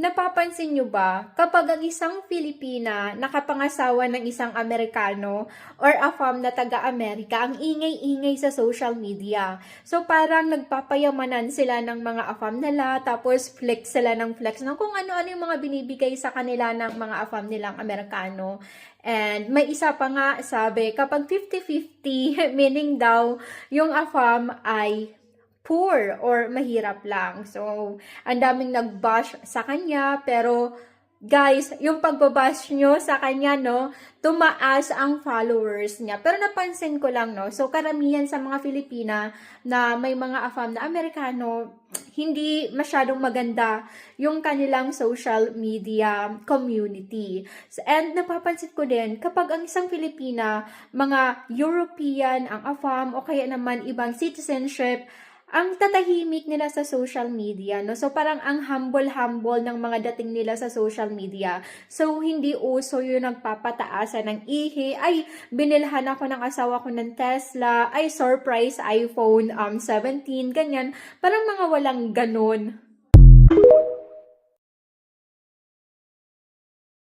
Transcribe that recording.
Napapansin nyo ba, kapag ang isang Filipina nakapangasawa ng isang Amerikano or AFAM na taga-Amerika, ang ingay-ingay sa social media. So parang nagpapayamanan sila ng mga AFAM nila, tapos flex sila ng flex ng kung ano-ano yung mga binibigay sa kanila ng mga AFAM nilang Amerikano. And may isa pa nga sabi, kapag 50-50, meaning daw yung AFAM ay poor or mahirap lang. So, ang daming nag-bash sa kanya, pero guys, yung pagbabash nyo sa kanya, no, tumaas ang followers niya. Pero napansin ko lang, no, so karamihan sa mga Filipina na may mga AFAM na Amerikano, hindi masyadong maganda yung kanilang social media community. And napapansin ko din, kapag ang isang Filipina, mga European, ang AFAM, o kaya naman ibang citizenship, ang tatahimik nila sa social media, no? So, parang ang humble-humble ng mga dating nila sa social media. So, hindi uso yung nagpapataasan ng ihi, ay, binilhan ako ng asawa ko ng Tesla, ay, surprise iPhone 17, ganyan. Parang mga walang ganon.